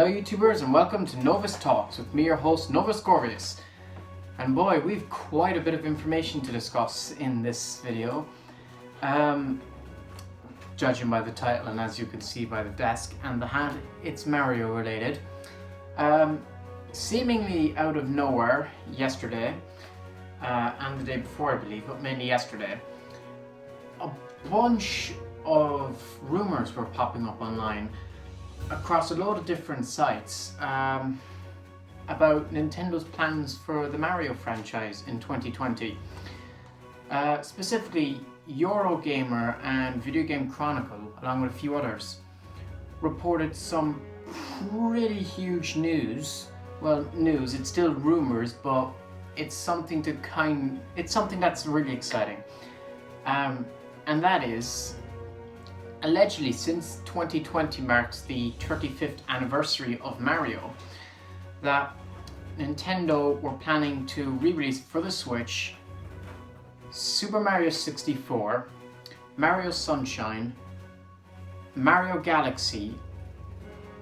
Hello YouTubers and welcome to Novus Talks with me, your host Novus Gorvius. And boy, we've quite a bit of information to discuss in this video. Judging by the title and as you can see by the desk and the hat, it's Mario related. Seemingly out of nowhere yesterday, and the day before I believe, but mainly yesterday, a bunch of rumours were popping up online across a load of different sites about Nintendo's plans for the Mario franchise in 2020. Specifically, Eurogamer and Video Game Chronicle, along with a few others, reported some pretty huge news. Well, news, it's still rumors, but it's something that's really exciting. And that is, allegedly, since 2020 marks the 35th anniversary of Mario, that Nintendo were planning to re-release for the Switch Super Mario 64, Mario Sunshine, Mario Galaxy,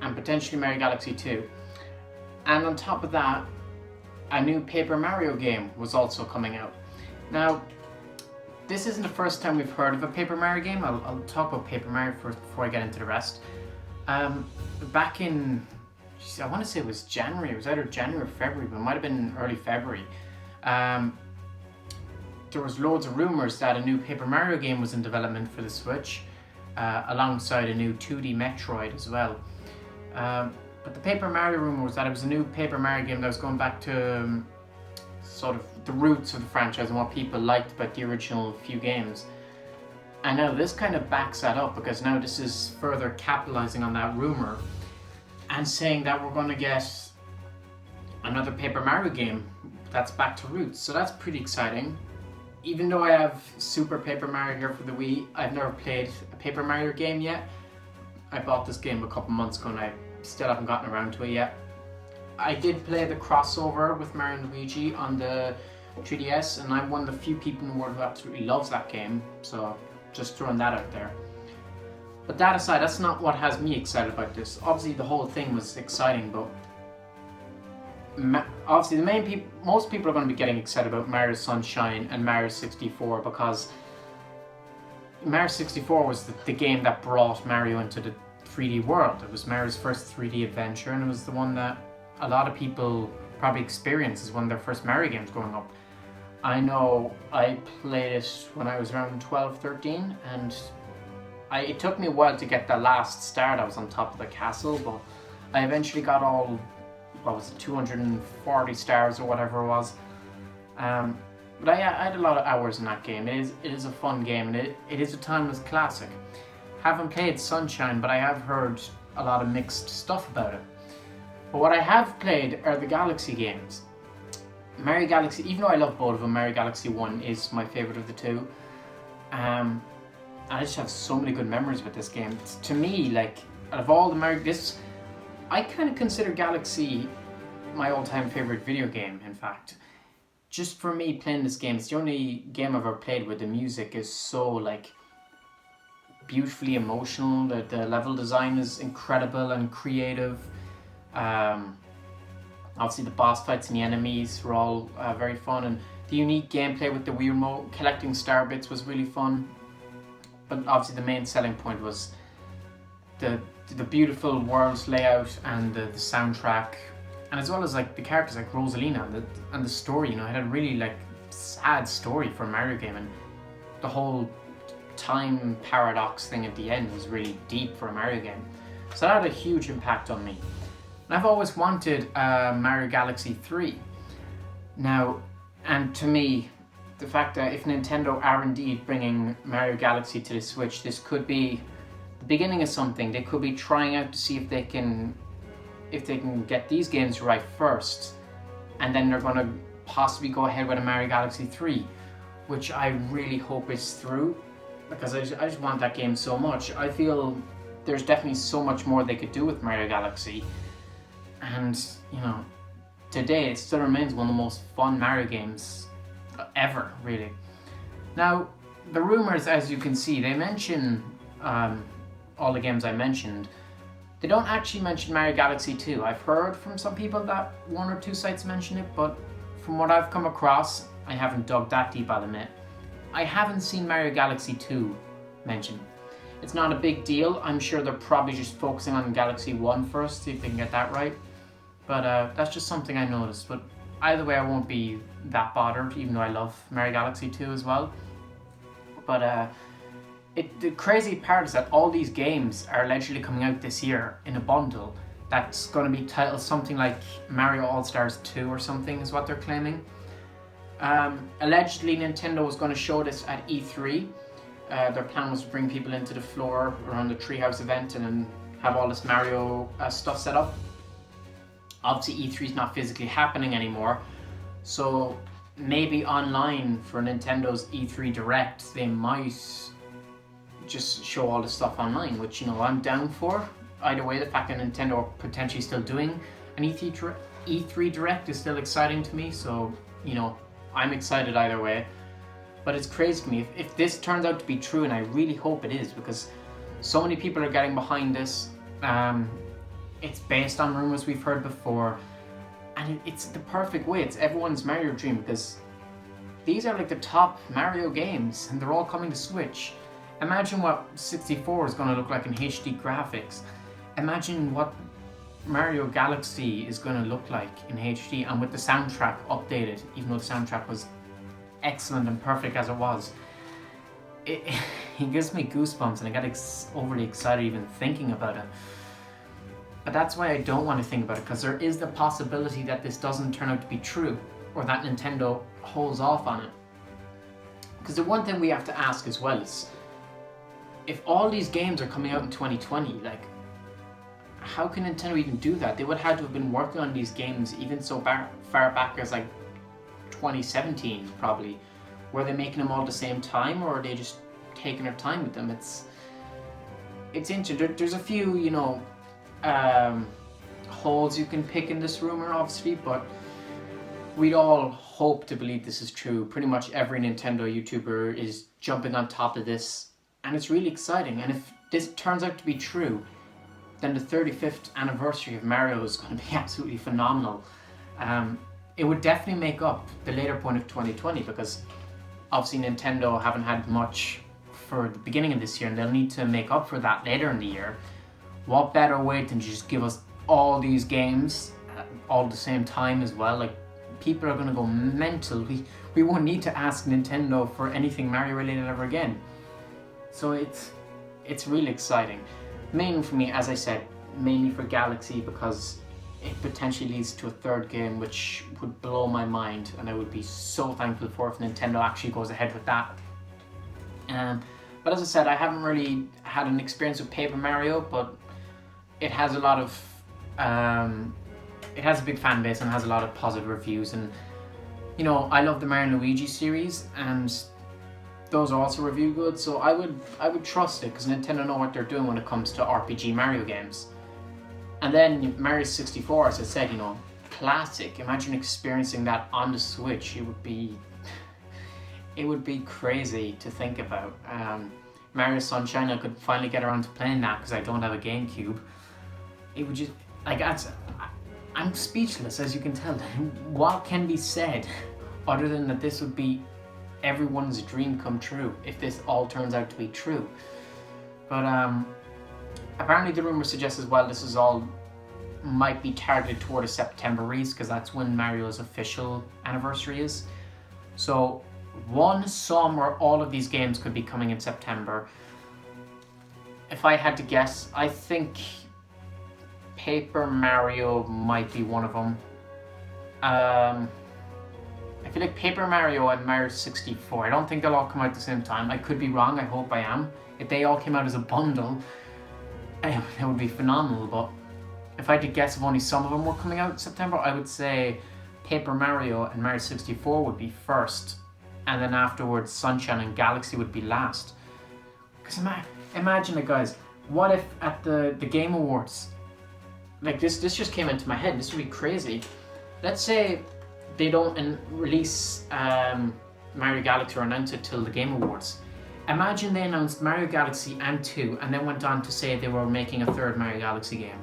and potentially Mario Galaxy 2. And on top of that, a new Paper Mario game was also coming out. Now, this isn't the first time we've heard of a Paper Mario game. I'll talk about Paper Mario first before I get into the rest. Back in, I want to say it was January. It was either January or February, but it might have been early February. There was loads of rumors that a new Paper Mario game was in development for the Switch, alongside a new 2D Metroid as well. But the Paper Mario rumor was that it was a new Paper Mario game that was going back to sort of the roots of the franchise and what people liked about the original few games. And now this kind of backs that up, because now this is further capitalizing on that rumor and saying that we're going to get another Paper Mario game that's back to roots. So that's pretty exciting. Even though I have Super Paper Mario here for the Wii, I've never played a Paper Mario game yet. I bought this game a couple months ago and I still haven't gotten around to it yet. I did play the crossover with Mario and Luigi on the 3DS, and I'm one of the few people in the world who absolutely loves that game, so just throwing that out there. But that aside, that's not what has me excited about this. Obviously the whole thing was exciting, but obviously most people are going to be getting excited about Mario Sunshine and Mario 64, because Mario 64 was the game that brought Mario into the 3D world. It was Mario's first 3D adventure, and it was the one that a lot of people probably experienced as one of their first Mario games growing up. I know I played it when I was around 12, 13, and it took me a while to get the last star that was on top of the castle, but I eventually got all, 240 stars or whatever it was. But I had a lot of hours in that game. It is a fun game, and it is a timeless classic. Haven't played Sunshine, but I have heard a lot of mixed stuff about it. But what I have played are the Galaxy games. Mario Galaxy, even though I love both of them, Mario Galaxy 1 is my favourite of the two. I just have so many good memories with this game. To me, like, out of all the Mario, I kind of consider Galaxy my all-time favourite video game, in fact. Just for me, playing this game, it's the only game I've ever played where the music is so, like, beautifully emotional. The level design is incredible and creative. Obviously the boss fights and the enemies were all very fun, and the unique gameplay with the Wii Remote, collecting star bits was really fun. But obviously the main selling point was the beautiful world layout and the soundtrack, and as well as like the characters like Rosalina and the story. You know, it had a really like sad story for a Mario game, and the whole time paradox thing at the end was really deep for a Mario game. So that had a huge impact on me. And I've always wanted Mario Galaxy 3. Now, and to me, the fact that if Nintendo are indeed bringing Mario Galaxy to the Switch, this could be the beginning of something. They could be trying out to see if they can get these games right first, and then they're going to possibly go ahead with a Mario Galaxy 3, which I really hope is through, because I just want that game so much. I feel there's definitely so much more they could do with Mario Galaxy, and you know, today it still remains one of the most fun Mario games ever, really. Now, the rumors, as you can see, they mention all the games I mentioned. They don't actually mention Mario Galaxy 2. I've heard from some people that one or two sites mention it, but from what I've come across, I haven't dug that deep, I'll admit. I haven't seen Mario Galaxy 2 mentioned. It's not a big deal. I'm sure they're probably just focusing on Galaxy 1 first, see if they can get that right. But that's just something I noticed. But either way, I won't be that bothered, even though I love Mario Galaxy 2 as well. But the crazy part is that all these games are allegedly coming out this year in a bundle that's going to be titled something like Mario All-Stars 2 or something is what they're claiming. Allegedly, Nintendo was going to show this at E3. Their plan was to bring people into the floor around the Treehouse event and then have all this Mario stuff set up. Obviously, E3 is not physically happening anymore, so maybe online for Nintendo's E3 Direct, they might just show all the stuff online, which, you know, I'm down for. Either way, the fact that Nintendo are potentially still doing an E3 Direct is still exciting to me, so, you know, I'm excited either way. But it's crazy to me. If this turns out to be true, and I really hope it is, because so many people are getting behind this. It's based on rumors we've heard before, and it's the perfect way. It's everyone's Mario dream, because these are like the top Mario games, and they're all coming to Switch. Imagine what 64 is going to look like in HD graphics. Imagine what Mario Galaxy is going to look like in HD, and with the soundtrack updated, even though the soundtrack was excellent and perfect as it was. It gives me goosebumps, and I get overly excited even thinking about it. But that's why I don't want to think about it, because there is the possibility that this doesn't turn out to be true, or that Nintendo holds off on it. Because the one thing we have to ask as well is, if all these games are coming out in 2020, like, how can Nintendo even do that? They would have to have been working on these games even so far back as like 2017 probably. Were they making them all at the same time, or are they just taking their time with them? It's interesting. There's a few, you know, holes you can pick in this rumor, obviously, but we'd all hope to believe this is true. Pretty much every Nintendo YouTuber is jumping on top of this, and it's really exciting. And if this turns out to be true, then the 35th anniversary of Mario is going to be absolutely phenomenal. It would definitely make up the later point of 2020, because obviously Nintendo haven't had much for the beginning of this year, and they'll need to make up for that later in the year. What better way than just give us all these games all at the same time as well? Like, people are going to go mental. We won't need to ask Nintendo for anything Mario related ever again. So it's really exciting. Mainly for me, as I said, mainly for Galaxy, because it potentially leads to a third game, which would blow my mind, and I would be so thankful for if Nintendo actually goes ahead with that. But as I said, I haven't really had an experience with Paper Mario, but it has a lot of, it has a big fan base and has a lot of positive reviews. And, you know, I love the Mario and Luigi series, and those are also reviewed good, so I would trust it, because Nintendo know what they're doing when it comes to RPG Mario games. And then Mario 64, as I said, you know, classic. Imagine experiencing that on the Switch. It would be crazy to think about. Mario Sunshine, I could finally get around to playing that because I don't have a GameCube. It would just, like, I'm speechless, as you can tell. What can be said other than that this would be everyone's dream come true if this all turns out to be true? But apparently the rumor suggests as well this is all might be targeted toward a September release, because that's when Mario's official anniversary is. So some or all of these games could be coming in September. If I had to guess, I think Paper Mario might be one of them. I feel like Paper Mario and Mario 64, I don't think they'll all come out at the same time. I could be wrong, I hope I am. If they all came out as a bundle, that would be phenomenal. But if I had to guess if only some of them were coming out in September, I would say Paper Mario and Mario 64 would be first, and then afterwards Sunshine and Galaxy would be last. Because imagine it, guys, what if at the Game Awards, like this just came into my head, this would be crazy. Let's say they don't release Mario Galaxy or announce it till the Game Awards. Imagine they announced Mario Galaxy and 2 and then went on to say they were making a third Mario Galaxy game.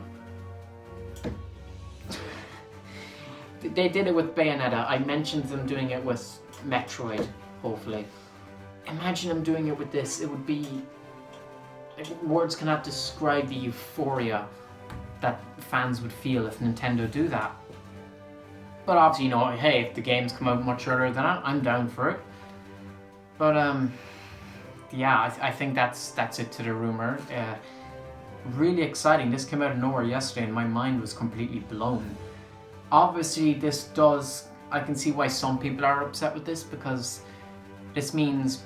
They did it with Bayonetta. I mentioned them doing it with Metroid, hopefully. Imagine them doing it with this. It would be... words cannot describe the euphoria that fans would feel if Nintendo do that. But obviously, you know, hey, if the games come out much earlier than that, I'm down for it. But, yeah, I think that's it to the rumor. Really exciting. This came out of nowhere yesterday and my mind was completely blown. Obviously, this does... I can see why some people are upset with this, because this means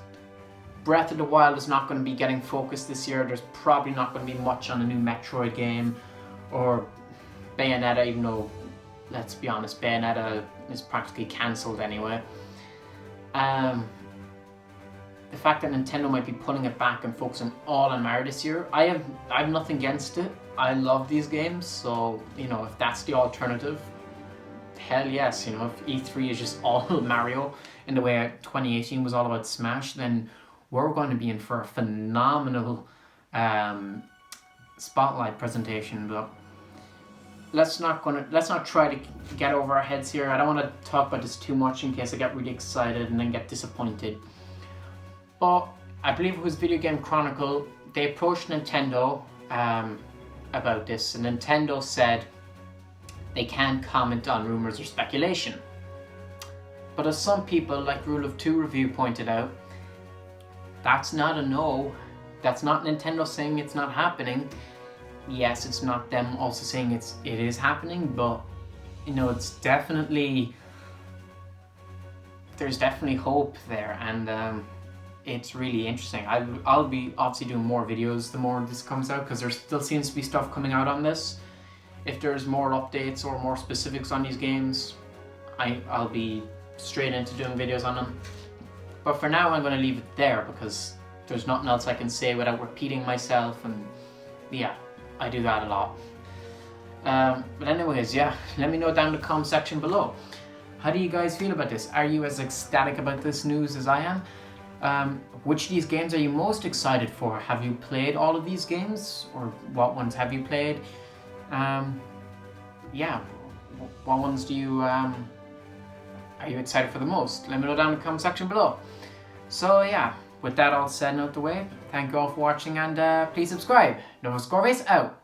Breath of the Wild is not going to be getting focused this year. There's probably not going to be much on a new Metroid game or Bayonetta, even though, let's be honest, Bayonetta is practically cancelled anyway. The fact that Nintendo might be pulling it back and focusing all on Mario this year, I have nothing against it. I love these games, so, you know, if that's the alternative, hell yes. You know, if E3 is just all Mario in the way 2018 was all about Smash, then we're going to be in for a phenomenal spotlight presentation. But let's not try to get over our heads here. I don't want to talk about this too much in case I get really excited and then get disappointed. But I believe it was Video Game Chronicle. They approached Nintendo about this, and Nintendo said they can't comment on rumors or speculation. But as some people, like Rule of Two Review, pointed out, that's not a no. That's not Nintendo saying it's not happening. Yes, it's not them also saying it is happening, but you know, it's definitely, there's definitely hope there, and it's really interesting. I'll be obviously doing more videos the more this comes out, because there still seems to be stuff coming out on this. If there's more updates or more specifics on these games, I'll be straight into doing videos on them. But for now, I'm going to leave it there, because there's nothing else I can say without repeating myself, and yeah, I do that a lot. But anyways, yeah, let me know down in the comment section below. How do you guys feel about this? Are you as ecstatic about this news as I am? Which of these games are you most excited for? Have you played all of these games? Or what ones have you played? Yeah, what ones do you, are you excited for the most? Let me know down in the comment section below. So yeah, with that all said and out the way, thank you all for watching, and please subscribe. Novoscorvace out.